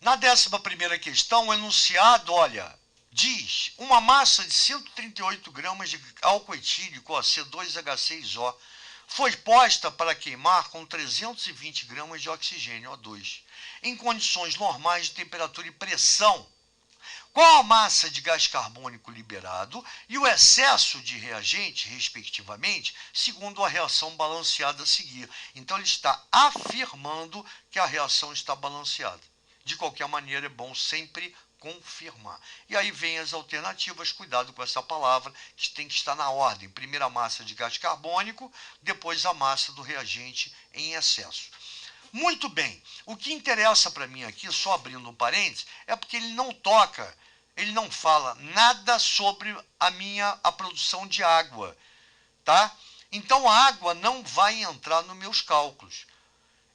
Na 11ª questão, o enunciado, olha, diz: uma massa de 138 gramas de álcool etílico, C2H6O, foi posta para queimar com 320 gramas de oxigênio, O2, em condições normais de temperatura e pressão. Qual a massa de gás carbônico liberado e o excesso de reagente, respectivamente, segundo a reação balanceada a seguir? Então, ele está afirmando que a reação está balanceada. De qualquer maneira, é bom sempre confirmar. E aí vem as alternativas, cuidado com essa palavra, que tem que estar na ordem. Primeiro a massa de gás carbônico, depois a massa do reagente em excesso. Muito bem, o que interessa para mim aqui, só abrindo um parênteses, é porque ele não toca, ele não fala nada sobre a produção de água, tá? Então a água não vai entrar nos meus cálculos.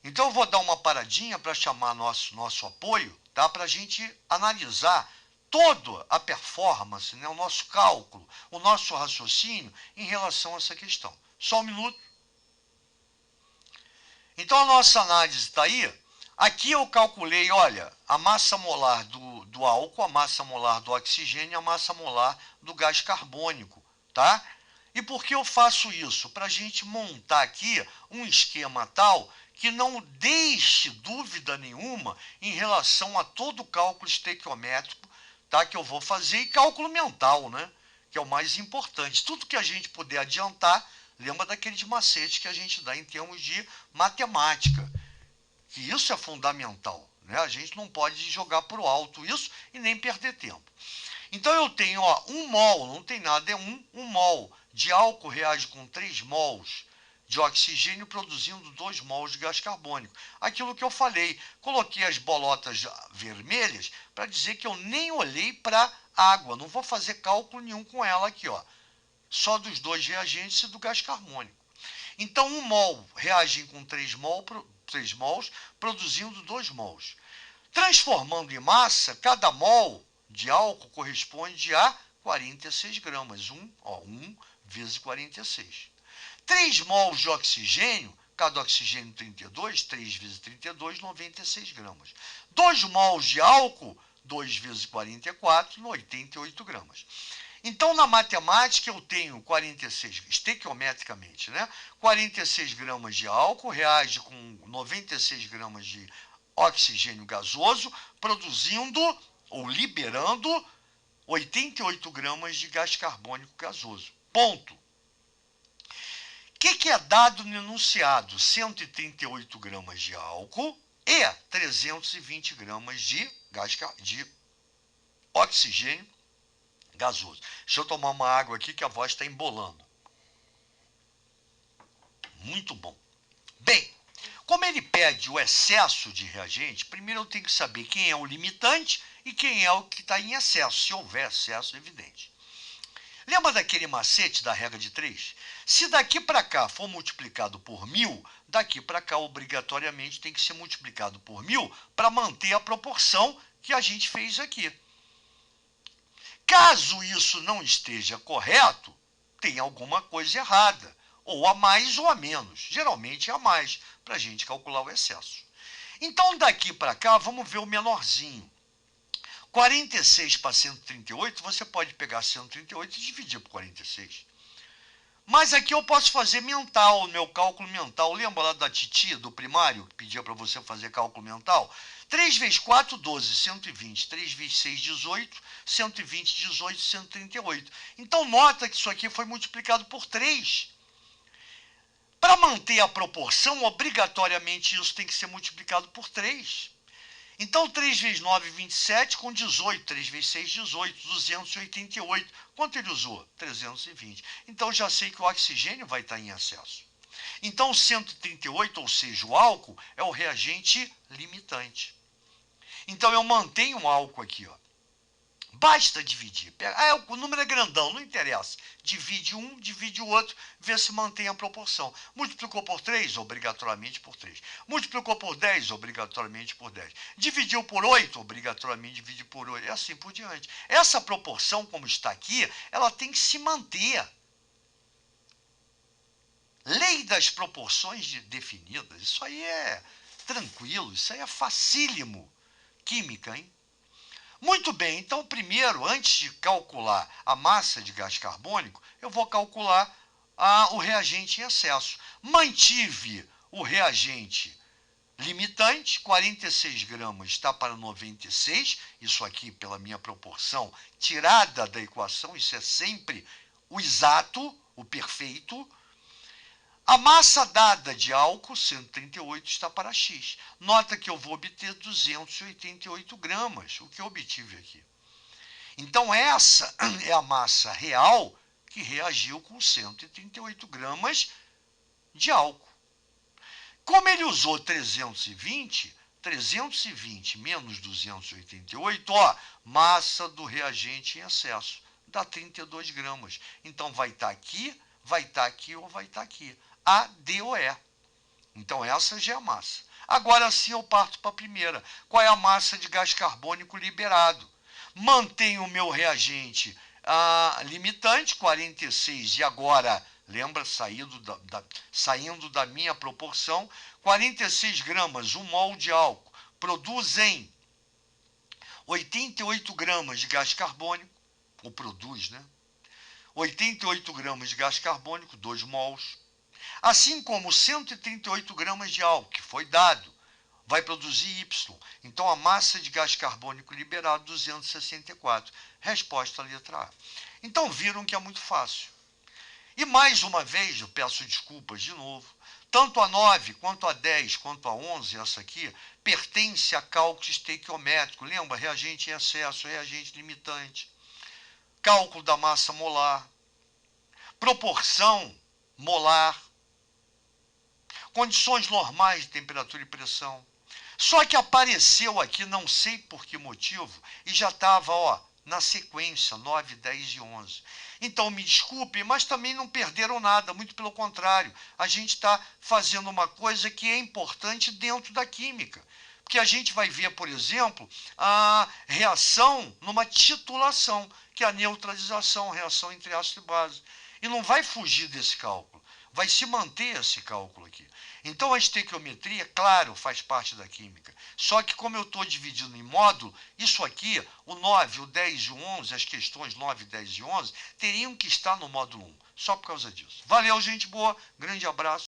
Então eu vou dar uma paradinha para chamar nosso apoio, tá? Para a gente analisar toda a performance, né? O nosso cálculo, o nosso raciocínio em relação a essa questão. Só um minuto. Então a nossa análise está aí. Aqui eu calculei, olha, a massa molar do álcool, a massa molar do oxigênio e a massa molar do gás carbônico, tá? E por que eu faço isso? Para a gente montar aqui um esquema tal que não deixe dúvida nenhuma em relação a todo o cálculo estequiométrico, tá? Que eu vou fazer, e cálculo mental, né? Que é o mais importante. Tudo que a gente puder adiantar, lembra daqueles macetes que a gente dá em termos de matemática, que isso é fundamental, né? A gente não pode jogar para o alto isso e nem perder tempo. Então eu tenho, ó, 1 mol, não tem nada, é 1 mol de álcool reage com 3 mols de oxigênio, produzindo 2 mols de gás carbônico. Aquilo que eu falei, coloquei as bolotas vermelhas para dizer que eu nem olhei para a água, não vou fazer cálculo nenhum com ela aqui, ó. Só dos 2 reagentes e do gás carbônico. Então, 1 mol reage com 3 mols, produzindo 2 mols. Transformando em massa, cada mol de álcool corresponde a 46 gramas. 1 vezes 46. 3 mols de oxigênio, cada oxigênio 32, 3 vezes 32, 96 gramas. 2 mols de álcool, 2 vezes 44, 88 gramas. Então, na matemática, eu tenho 46, estequiometricamente, né? 46 gramas de álcool reage com 96 gramas de oxigênio gasoso, produzindo ou liberando 88 gramas de gás carbônico gasoso. Ponto. O que é dado no enunciado? 138 gramas de álcool e 320 gramas de oxigênio gasoso. Deixa eu tomar uma água aqui que a voz está embolando. Muito bom. Bem, como ele pede o excesso de reagente, primeiro eu tenho que saber quem é o limitante e quem é o que está em excesso, se houver excesso, evidente. Lembra daquele macete da regra de 3? Se daqui para cá for multiplicado por 1000, daqui para cá obrigatoriamente tem que ser multiplicado por 1000 para manter a proporção que a gente fez aqui. Caso isso não esteja correto, tem alguma coisa errada, ou a mais ou a menos, geralmente é a mais, para a gente calcular o excesso. Então, daqui para cá, vamos ver o menorzinho. 46 para 138, você pode pegar 138 e dividir por 46. Mas aqui eu posso fazer mental, o meu cálculo mental. Lembra lá da Titi, do primário, que pedia para você fazer cálculo mental? 3 vezes 4, 12, 120. 3 vezes 6, 18. 120, 18, 138. Então, nota que isso aqui foi multiplicado por 3. Para manter a proporção, obrigatoriamente isso tem que ser multiplicado por 3. Então, 3 vezes 9, 27, com 18. 3 vezes 6, 18. 288. Quanto ele usou? 320. Então, já sei que o oxigênio vai estar em excesso. Então, 138, ou seja, o álcool, é o reagente limitante. Então, eu mantenho o álcool aqui, ó. Basta dividir. O número é grandão, não interessa. Divide um, divide o outro, vê se mantém a proporção. Multiplicou por 3, obrigatoriamente por 3. Multiplicou por 10, obrigatoriamente por 10. Dividiu por 8, obrigatoriamente divide por 8. E assim por diante. Essa proporção, como está aqui, ela tem que se manter. Lei das proporções definidas. Isso aí é tranquilo, isso aí é facílimo. química, hein? Muito bem, então primeiro, antes de calcular a massa de gás carbônico, eu vou calcular o reagente em excesso. Mantive o reagente limitante, 46 gramas está para 96, isso aqui pela minha proporção tirada da equação, isso é sempre o exato, o perfeito. A massa dada de álcool, 138, está para X. Nota que eu vou obter 288 gramas, o que eu obtive aqui. Então, essa é a massa real que reagiu com 138 gramas de álcool. Como ele usou 320 menos 288, massa do reagente em excesso, dá 32 gramas. Então, vai estar aqui ou vai estar aqui. A, D ou E. Então, essa já é a massa. Agora sim eu parto para a primeira. Qual é a massa de gás carbônico liberado? Mantenho o meu reagente limitante, 46, e agora, lembra, saindo da minha proporção, 46 gramas, 1 mol de álcool, produzem 88 gramas de gás carbônico, ou produz, né? 88 gramas de gás carbônico, 2 mols. Assim como 138 gramas de álcool, que foi dado, vai produzir Y. Então, a massa de gás carbônico liberado, 264. Resposta letra A. Então, viram que é muito fácil. E, mais uma vez, eu peço desculpas de novo, tanto a 9, quanto a 10, quanto a 11, essa aqui, pertence a cálculo estequiométrico. Lembra? Reagente em excesso, reagente limitante. Cálculo da massa molar. Proporção molar. Condições normais de temperatura e pressão. Só que apareceu aqui, não sei por que motivo, e já estava na sequência, 9, 10 e 11. Então, me desculpe, mas também não perderam nada, muito pelo contrário. A gente está fazendo uma coisa que é importante dentro da química. Porque a gente vai ver, por exemplo, a reação numa titulação, que é a neutralização, a reação entre ácido e base. E não vai fugir desse cálculo. Vai se manter esse cálculo aqui. Então, a estequiometria, claro, faz parte da química. Só que, como eu estou dividindo em módulo, isso aqui, o 9, o 10 e o 11, as questões 9, 10 e 11, teriam que estar no módulo 1. Só por causa disso. Valeu, gente boa. Grande abraço.